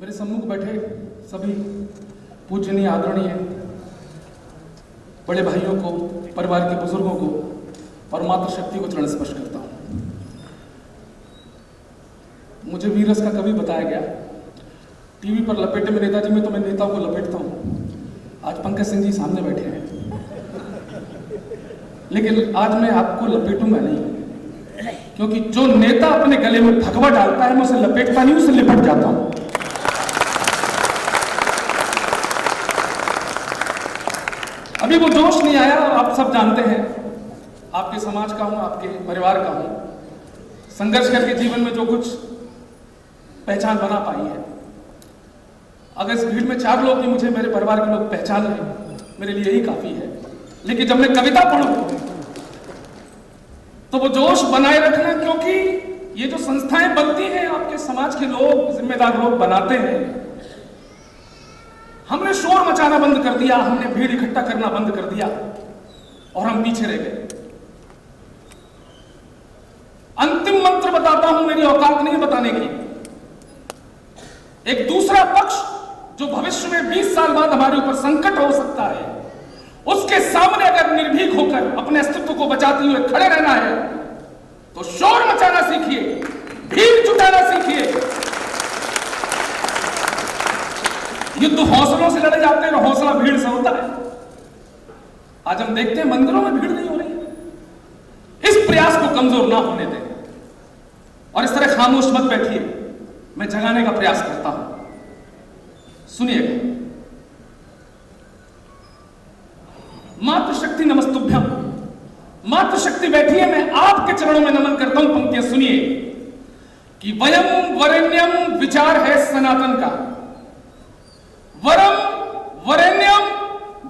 मेरे सम्मुख बैठे सभी पूजनीय आदरणीय बड़े भाइयों को, परिवार के बुजुर्गों को और मातृशक्ति को चरण स्पर्श करता हूं। मुझे वीरस का कवि बताया गया, टीवी पर लपेटे में नेताजी में तो मैं नेताओं को लपेटता हूं। आज पंकज सिंह जी सामने बैठे हैं, लेकिन आज मैं आपको लपेटूंगा नहीं, क्योंकि जो नेता अपने गले में भगवा डालता है मैं उसे लपेटता नहीं, उसे लिपट जाता हूं। अभी वो जोश नहीं आया और आप सब जानते हैं, आपके समाज का हूं, आपके परिवार का हूं। संघर्ष करके जीवन में जो कुछ पहचान बना पाई है, अगर इस भीड़ में 4 लोग भी मुझे मेरे परिवार के लोग पहचान लें, मेरे लिए यही काफी है। लेकिन जब मैं कविता पढ़ूं तो वो जोश बनाए रखना, क्योंकि ये जो संस्थाएं बनती हैं आपके समाज के लोग, जिम्मेदार लोग बनाते हैं। हमने शोर मचाना बंद कर दिया, हमने भीड़ इकट्ठा करना बंद कर दिया और हम पीछे रह गए। अंतिम मंत्र बताता हूं, मेरी औकात नहीं बताने की। एक दूसरा पक्ष जो भविष्य में 20 साल बाद हमारे ऊपर संकट हो सकता है, उसके सामने अगर निर्भीक होकर अपने अस्तित्व को बचाते हुए खड़े रहना है तो शोर मचाना सीखिए, भीड़ जुटाना सीखिए। युद्ध हौसलों से लड़े जाते हैं और हौसला भीड़ से होता है। आज हम देखते हैं मंदिरों में भीड़ नहीं हो रही है। इस प्रयास को कमजोर ना होने दें और इस तरह खामोश मत बैठिए। मैं जगाने का प्रयास करता हूं, सुनिएगा। मातृशक्ति नमस्तुभ्यम। मातृशक्ति बैठिए, मैं आपके चरणों में नमन करता हूं। पंक्तियां सुनिए कि वयम वरेण्यम विचार है सनातन का। वरम वरेण्यम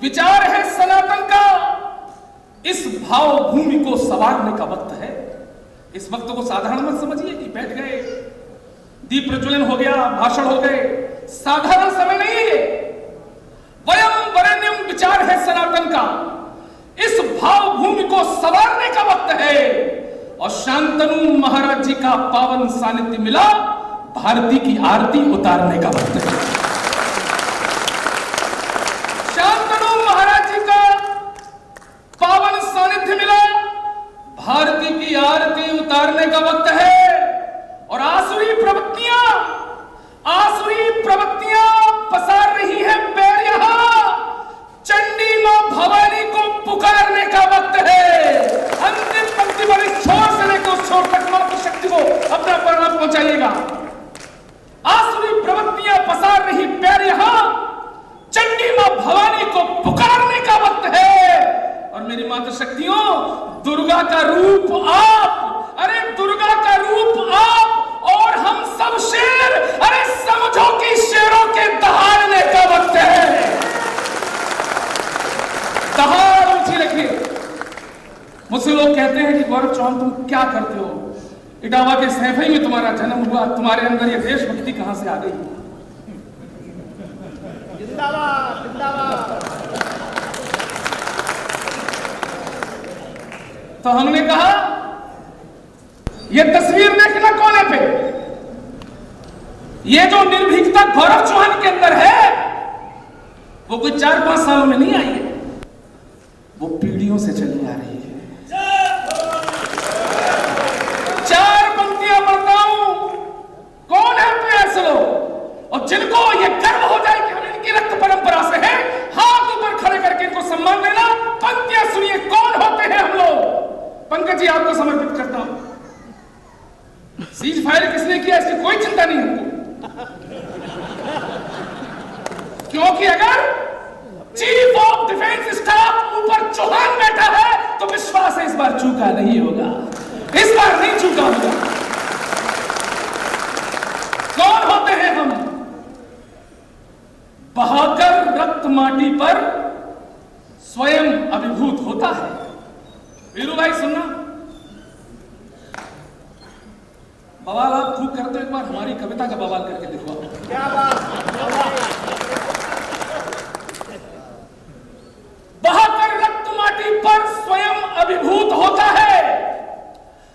विचार है सनातन का। इस भाव भूमि को संवारने का वक्त है। इस वक्त को साधारण मत समझिए कि बैठ गए, दीप प्रज्वलन हो गया, भाषण हो गए। साधारण समय नहीं है। वयम वरेण्यम विचार है सनातन का। इस भाव भूमि को संवारने का वक्त है। और शांतनु महाराज जी का पावन सानिध्य मिला, भारती की आरती उतारने का वक्त है। शांतनु महाराज जी का पावन सानिध्य मिला, भारती की आरती उतारने का वक्त है। और आसुरी प्रवृत्तियां पसार रही है पैर यहां। चंडी मां भवानी को पुकारने का वक्त है। अंतिम पंक्ति पर इस छोर से लेकर उस छोर तक मातृशक्ति को अपना परिणाम पहुंचाइएगा। आसुरी प्रवृत्तियां पसार रही पैर यहां। चंडी मां भवानी को पुकारने का वक्त है। और मेरी मातृशक्तियों, दुर्गा का रूप आप, अरे दुर्गा का रूप आप और हम सब शेर, अरे समझो कि शेरों के दहाड़ने का वक्त है। दहाड़ ऊंची रखिए। मुझसे लोग कहते हैं कि गौरव चौहान तुम क्या करते हो? इटावा के सैफई में तुम्हारा जन्म हुआ, तुम्हारे अंदर ये देशभक्ति कहां से आ गई? जिंदाबाद जिंदाबाद। तो हमने कहा ये तस्वीर देखना कोने पे, ये जो निर्भीकता गौरव चौहान के अंदर है वो कोई 4-5 सालों में नहीं आई है, वो पीढ़ियों से चली आ रही है। 4 पंक्तियां पढ़ता हूं, कौन है पे ऐसे लोग और जिनको ये गर्व हो जाए कि हम इनकी रक्त परंपरा से हैं, हाथ ऊपर खड़े करके इनको सम्मान देना। पंक्तियां सुनिए, कौन होते हैं हम लोग। पंकज जी आपको समर्पित करता हूं। सीज फायर किसने किया इसकी कोई चिंता नहीं हमको, क्योंकि अगर चीफ ऑफ डिफेंस स्टाफ ऊपर चौहान बैठा है तो विश्वास है इस बार चूका नहीं होगा, इस बार नहीं चूका होगा। कौन होते हैं हम? बहाकर रक्त माटी पर स्वयं अभिभूत होता है। वीरू भाई सुनना, बवाल आप खूब करते हो, एक बार हमारी कविता का बवाल करके दिखवा। क्या बात। बहाकर रक्त माटी पर स्वयं अभिभूत होता है।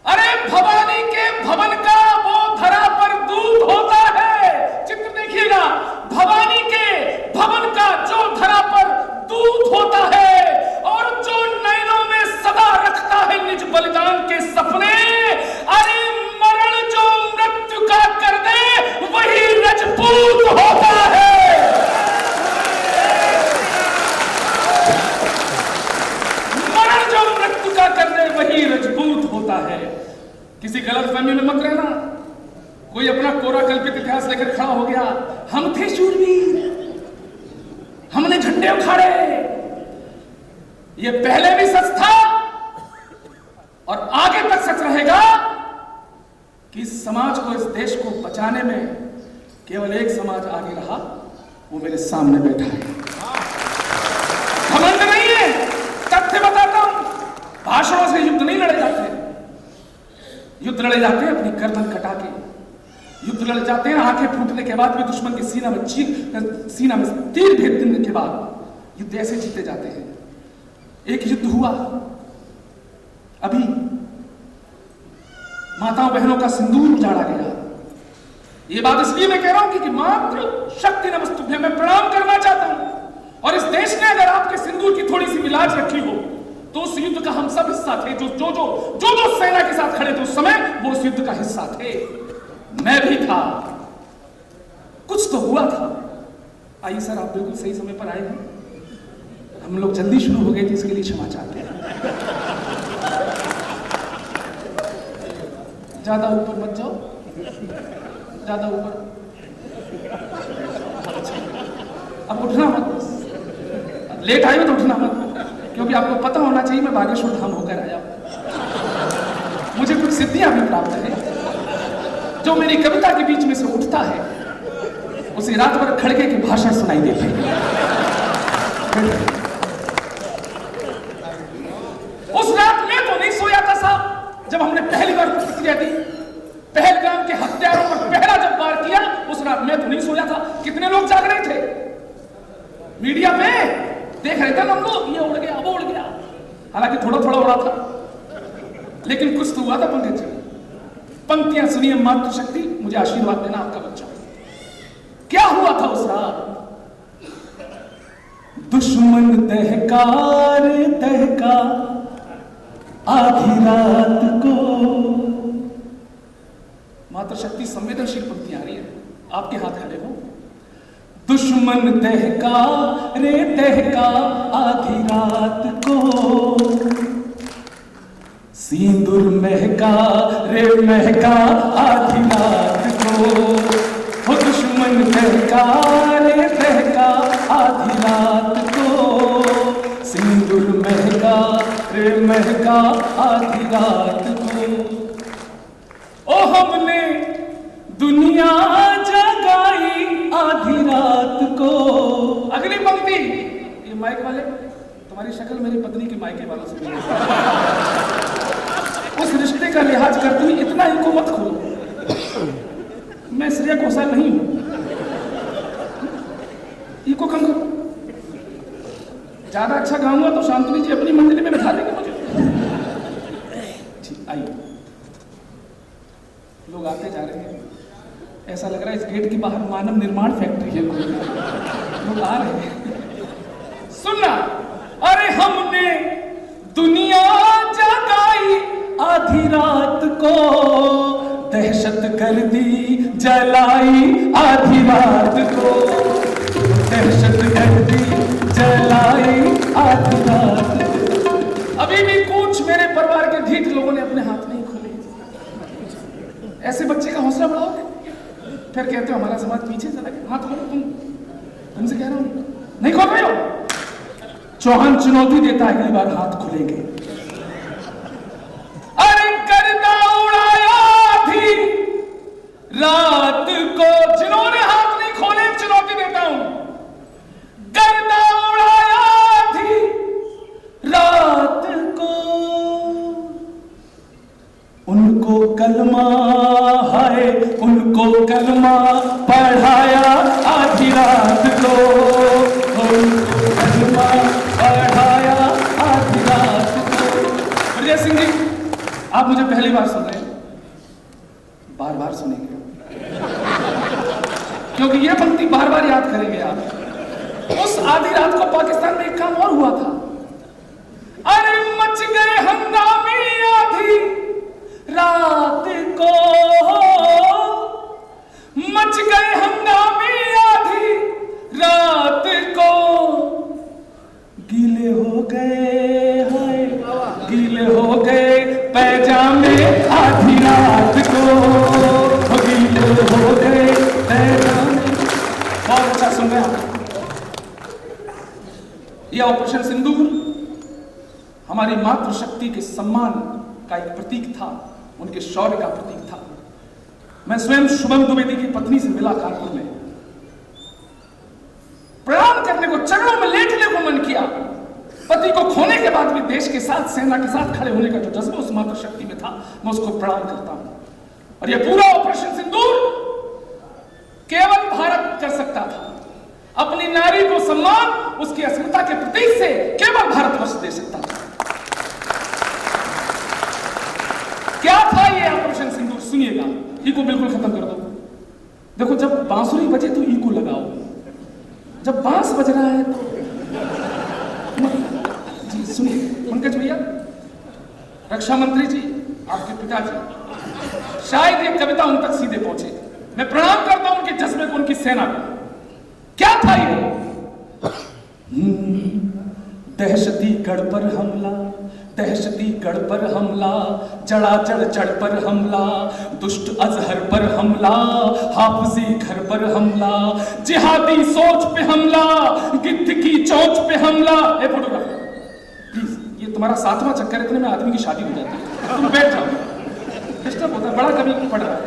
अरे भवानी के भवन का वो धरा पर दूत होता है। चित्र देखिएगा, कोई अपना कोरा कल्पित इतिहास लेकर खड़ा हो गया, हम थे शूरवीर, हमने झंडे उखाड़े। ये पहले भी सच था और आगे तक सच रहेगा कि इस समाज को, इस देश को बचाने में केवल एक समाज आगे रहा, वो मेरे सामने बैठा है। घमंड नहीं है, तथ्य बताता हूं। भाषणों से युद्ध नहीं लड़े जाते, युद्ध लड़े जाते हैं अपनी गर्दन कटा के, युद्ध लड़े जाते हैं आंखें फूटने के बाद भी, दुश्मन के सीना में तीर भेज देने के बाद युद्ध ऐसे जीते जाते हैं। एक युद्ध हुआ अभी, माताओं बहनों का सिंदूर उजाड़ा गया। ये बात इसलिए मैं कह रहा हूं कि मात्र शक्ति नमस्तुभ्यं मैं प्रणाम करना चाहता हूं। और इस देश ने अगर आपके सिंदूर की थोड़ी सी मिलाज रखी हो तो उस युद्ध का हम सब हिस्सा थे। जो सेना के साथ खड़े थे उस समय, वो उस युद्ध का हिस्सा थे। मैं भी था, कुछ तो हुआ था। आइए सर, आप बिल्कुल सही समय पर आए हैं। हम लोग जल्दी शुरू हो गए थे, इसके लिए क्षमा चाहते हैं। ज्यादा ऊपर मत जाओ, ज्यादा ऊपर, अब उठना मत, लेट आए हो तो उठना मत, क्योंकि आपको पता होना चाहिए मैं बागेश्वर धाम होकर आया। मुझे कुछ सिद्धियां भी प्राप्त है। जो मेरी कविता के बीच में से उठता है उसे रात भर खड़के के भाषण सुनाई देते हैं। उस रात में तो नहीं सोया था साहब, जब हमने पहली बार प्रतिक्रिया दी, पहलगाम के हत्यारों पर पहला जब वार किया, उस रात में तो नहीं सोया था। कितने लोग जाग रहे थे, मीडिया पे देख रहे थे हम लोग, ये उड़ गया, वो उड़ गया। हालांकि थोड़ा थोड़ा उड़ा था, लेकिन कुछ तो हुआ था। पंडित जी, पंक्तियां सुनिए। मातृशक्ति, मुझे आशीर्वाद देना आपका बच्चा। क्या हुआ था उस रात? दुश्मन दहका रे दहका आधी रात को। मातृशक्ति संवेदनशील पंक्तियां आ रही है, आपके हाथ खड़े हो। दुश्मन दहका रे दहका आधी रात को, सिंदूर महका रे महका आधी रात को। हो दुश्मन दहका रे दहका आधी रात को, सिंदूर महका रे महका आधी रात को। ओ हमने दुनिया जगाई आधी रात को। अगली पंक्ति, ये माइक वाले, तुम्हारी शक्ल मेरी पत्नी के मायके वालों से मिली। उस रिश्ते का लिहाज करते हुए इतना इनको मत खोलो। मैं श्रेया घोषाल नहीं हूं, इको कम करो। ज्यादा अच्छा गाऊंगा तो शांतनी जी अपनी मंदिर में बैठा देंगे मुझे। ठीक, आइए। लोग आते जा रहे हैं, ऐसा लग रहा है इस गेट के बाहर मानव निर्माण फैक्ट्री है कोई। लोग आ रहे हैं। सुनना, अरे हमने दुनिया जगाई आधी रात को, दहशत कर दी जलाई आधी रात को, दहशत कर दी जलाई आधी रात को। अभी भी कुछ मेरे परिवार के ढीठ लोगों ने अपने हाथ नहीं खोले। ऐसे बच्चे का हौसला बढ़ाओगे, फिर कहते हो हमारा समाज पीछे चला गया। हाथ खोलो, तुमसे कह रहा हूं, नहीं खोल रहे हो। चौहान चुनौती देता है, अगली बार हाथ खुलेंगे। अरे गर्दा उड़ाया थी रात को, जिन्होंने हाथ नहीं खोले चुनौती देता हूं। गर्दा उड़ाया थी रात को, उनको कलमा है, उनको कलमा पढ़ाया आधी रात को, उनको कलमा पढ़ाया आधी रात को। विजय सिंह जी, आप मुझे पहली बार सुन रहे हैं, बार बार सुनेंगे, क्योंकि ये पंक्ति बार बार याद करेंगे आप। उस आधी रात को पाकिस्तान में एक काम और हुआ था। अरे मच गए हंगामे आधी रात को, मच गए हंगामे आधी रात को, गीले हो गए हाय, गीले हो गए पैजामे आधी रात को, गीले यह ऑपरेशन सिंदूर हमारी मातृशक्ति के सम्मान का एक प्रतीक था, उनके शौर्य का प्रतीक था। मैं स्वयं शुभम द्विवेदी की पत्नी से मिला कानपुर में, प्रणाम करने को, चरणों में लेटने को मन किया। पति को खोने के बाद भी देश के साथ, सेना के साथ खड़े होने का जो जज्बा उस मातृशक्ति में था, मैं उसको प्रणाम करता हूं। और यह पूरा ऑपरेशन सिंदूर केवल भारत कर सकता था। अपनी नारी को सम्मान उसकी अस्मिता के प्रतीक से केवल भारतवर्ष दे सकता था। क्या था यह ऑपरेशन सिंदूर? सुनिएगा, ईको बिल्कुल खत्म कर दो। देखो, जब बांसुरी बजे तो ईको लगाओ, जब बांस बज रहा है तो जी सुनिए। पंकज भैया, रक्षा मंत्री जी, आपके पिताजी, शायद ये कविता उन तक सीधे पहुंचे। मैं प्रणाम करता हूं उनके जज्बे को, उनकी सेना को। क्या था ये? दहशती गढ़ पर हमला, दहशती गढ़ पर हमला, जड़ाजड़ जड़ पर हमला, दुष्ट अजहर पर हमला, हाफिजी घर पर हमला, जिहादी सोच पे हमला, गिद्ध की चोंच पे हमला। ए फोटोग्राफर प्लीज, ये तुम्हारा 7वां चक्कर है, इतने में आदमी की शादी हो जाती है, तुम बैठ जाओ, डिस्टर्ब होता है। बड़ा कवि पढ़ रहा है,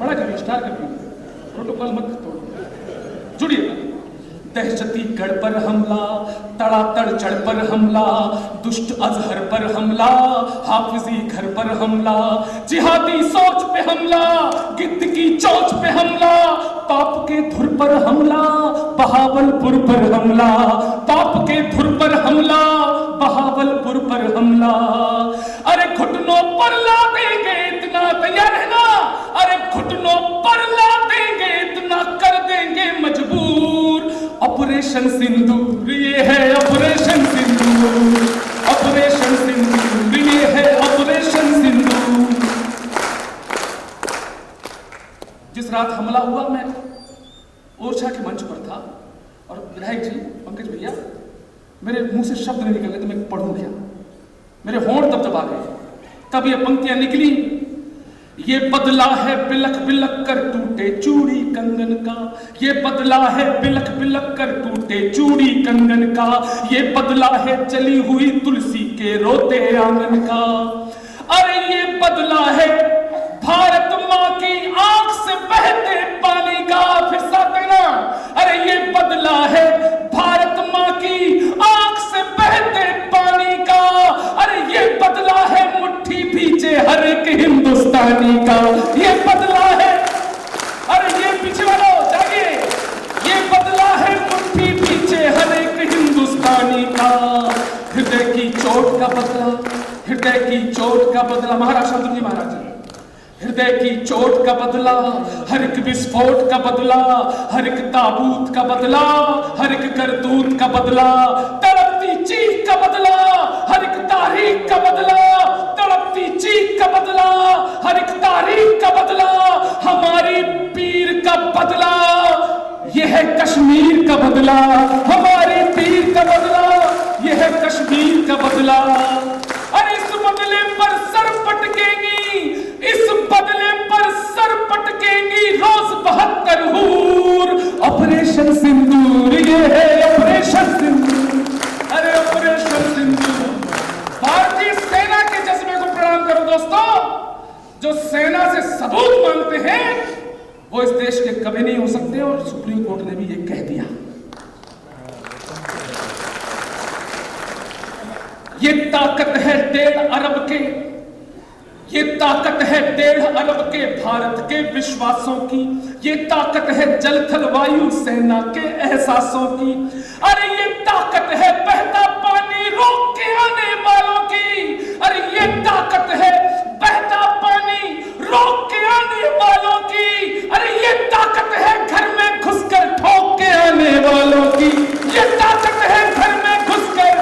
बड़ा कवि, स्टार कवि, प्रोटोकॉल मत तोड़ो, जुड़िए। दहशती गढ़ पर हमला, तड़ातड़ जड़ पर हमला, दुष्ट अजहर पर हमला, हाफिजी घर पर हमला, जिहादी सोच पे हमला, गिद्ध की चोंच पे हमला, पाप के धुर पर हमला, बहावलपुर पर हमला, पाप के धुर पर हमला, बहावलपुर पर हमला। अरे घुटनों पर ला देंगे इतना, तैयार है ना? अरे घुटनों पर ला देंगे इतना, कर देंगे मजबूर। ऑपरेशन सिंदूर ये है, ऑपरेशन सिंदूर, ऑपरेशन सिंदूर ये है, ऑपरेशन सिंदूर। जिस रात हमला हुआ, मैं ओरछा के मंच पर था और विधायक जी, पंकज भैया, मेरे मुंह से शब्द नहीं निकल रहे, तो मैं पढ़ूं क्या? मेरे होंठ दबदबा गए। तब ये पंक्तियां निकली, ये बदला है बिलख बिलख कर टूटे चूड़ी कंगन का, ये बदला है बिलख बिलख कर टूटे चूड़ी कंगन का, ये बदला है जली हुई तुलसी के रोते आंगन का। अरे ये बदला है भारत माँ की आंख से बहते पानी का, फिर साथ देना। अरे ये बदला है भारत माँ की आंख से बहते पानी का, अरे ये बदला है मुट्ठी पीछे हर एक हिंदुस्तानी का, ये बदला है। अरे ये पीछे वालों जागिए, ये बदला है मुट्ठी पीछे हर एक हिंदुस्तानी का। हृदय की चोट का बदला, हृदय की चोट का बदला। महाराज शांतनु जी, महाराज जी, हृदय की चोट का बदला, हर एक विस्फोट का बदला, हर एक ताबूत का बदला, हर एक करतूत का बदला, तड़पती चीख का बदला, हर एक तारीख का बदला, तड़पती चीख का बदला, हर एक तारीख का बदला, हमारी पीर का बदला, यह है कश्मीर का बदला, हमारी पीर का बदला, यह है कश्मीर का बदला। अरे इस बदले पर सर पटकेंगी, इस बदले पर सर पटकेंगी रोज 72 हूर। ऑपरेशन सिंदूर ये है, ऑपरेशन सिंदूर। अरे ऑपरेशन सिंदूर। भारतीय सेना के जज्बे को प्रणाम करो दोस्तों। जो सेना से सबूत मांगते हैं वो इस देश के कभी नहीं हो सकते, और सुप्रीम कोर्ट ने भी ये कह दिया। ये ताकत है 1.5 अरब के, ये ताकत है 1.5 अरब के भारत के विश्वासों की, ये ताकत है जल थल वायु सेना के एहसासों की। अरे ये ताकत है बहता पानी रोक के आने वालों की, अरे ये ताकत है बहता पानी रोक के आने वालों की। अरे ये ताकत है घर में घुसकर ठोक के आने वालों की, ये ताकत है घर में घुसकर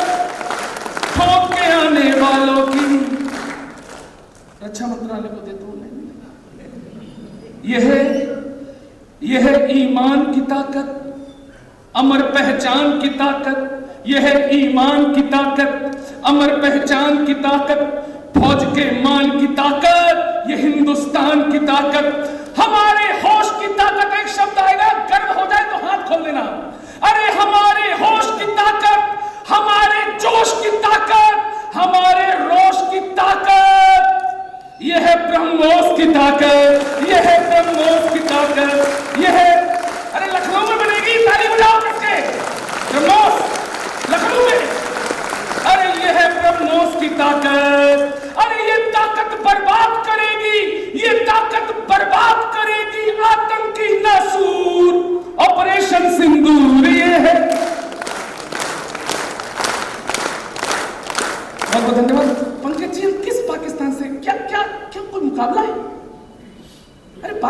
ठोक के आने वालों की। रक्षा मंत्रालय को देता हूं। यह है ईमान की ताकत, अमर पहचान की ताकत, यह है ईमान की ताकत, अमर पहचान की ताकत, फौज के मान की ताकत, ये हिंदुस्तान की ताकत, हमारे होश की ताकत। एक शब्द आएगा, गर्व हो जाए तो हाथ खोल देना। अरे हमारे होश की ताकत,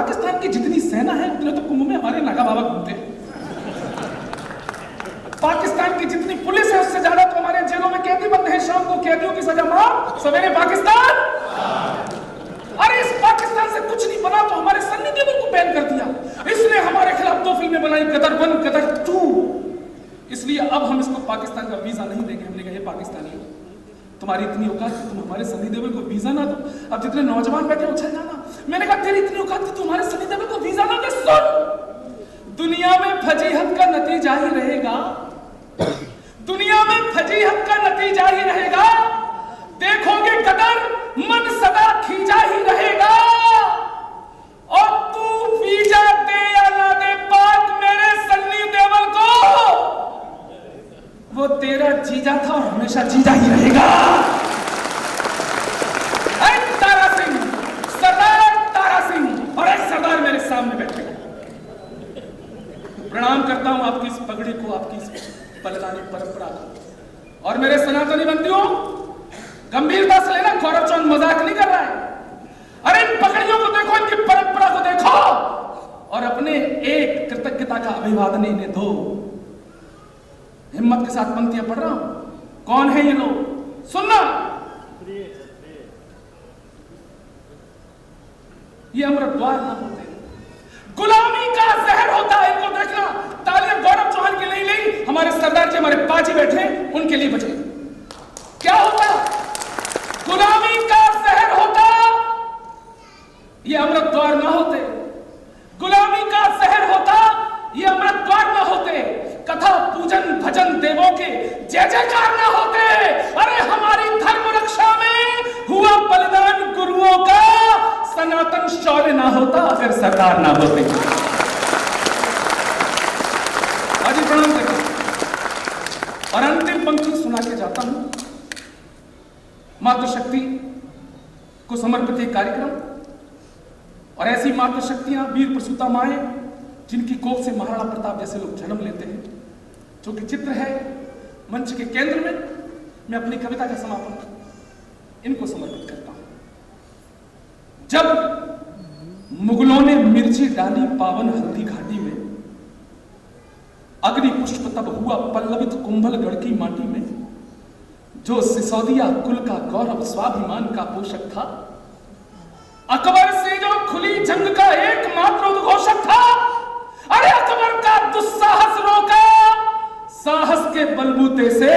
पाकिस्तान की जितनी सेना है उतने तो कुंभ में हमारे नागा बाबा घूमते हैं। पाकिस्तान की जितनी पुलिस है उससे ज्यादा तो हमारे जेलों में कैदी बंद हैं, शाम को कैदियों की सजा मार सवेरे पाकिस्तान। अरे इस पाकिस्तान से कुछ नहीं बना तो हमारे सन्नी देओल को बैन कर दिया, इसने हमारे खिलाफ 2 फिल्में बनाई, गदर 1 गदर 2। इसलिए अब हम इसको पाकिस्तान का वीजा नहीं देंगे। हमने कहा पाकिस्तानी हो, तुम्हारी इतनी औकात कि तुम हमारे सन्नी देओल को वीजा ना दो, अब जितने नौजवान बैठे उछल जाना। मैंने कहा तेरी इतनी औकात कि तुम्हारे सन्नी देओल को वीजा ना दे। सुन, दुनिया में फजीहत का नतीजा ही रहेगा, दुनिया में फजीहत का नतीजा ही रहेगा। देखोगे गदर, मन सदा खींचा ही रहेगा। और तू वीजा दे या ना दे बात मेरे सन्नी देओल को, वो तेरा जीजा था और हमेशा जीजा ही रहेगा। तारा सिंह, सरदार तारा सिंह, और एक सरदार मेरे सामने बैठे। प्रणाम करता हूं आपकी इस पगड़ी को, आपकी इस बलिदानी परंपरा को। और मेरे सनातनी बंदियों, गंभीरता से लेना, गौरव चौंद मजाक नहीं कर रहा है। अरे इन पगड़ियों को देखो, इनकी परंपरा को देखो, और अपने एक कृतज्ञता का अभिवादन इन्हें दो। हिम्मत के साथ पंक्तियां पढ़ रहा हूं। कौन है ये लोग? सुनना, ये अमृत द्वार ना होते, गुलामी का जहर होता है। इनको देखना, तालियां गौरव चौहान के लिए नहीं, हमारे सरदार जी, हमारे पाजी बैठे उनके लिए बचे। क्या होता? गुलामी का जहर होता, ये अमृत द्वार ना होते। गुलामी का जहर होता, ये अमृत द्वार ना होते। कथा पूजन भजन देवों के जय जयकार ना होते। अरे हमारी धर्म रक्षा में हुआ बलिदान गुरुओं का, सनातन शौर्य ना होता अगर सरकार ना होते। आज प्रणाम करता हूं और अंतिम पंक्ति सुना के जाता हूं। मातृशक्ति को समर्पित एक कार्यक्रम, और ऐसी मातृशक्तियां वीर प्रसूता माएं जिनकी कोख से महाराणा प्रताप जैसे लोग जन्म लेते हैं, जो कि चित्र है मंच के केंद्र में। मैं अपनी कविता का समापन इनको समर्पित करता हूं। जब मुगलों ने मिर्ची डाली पावन हल्दी घाटी में, अग्नि पुष्प तब हुआ पल्लवित कुंभलगढ़ की माटी में। जो सिसोदिया कुल का गौरव स्वाभिमान का पोषक था, अकबर से जो खुली जंग का एकमात्र उद्घोषक था। अरे अकबर का दुस्साहस रोका साहस के बलबूते से,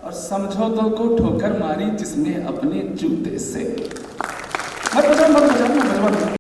और समझौतों को ठोकर मारी जिसने अपने जूते से।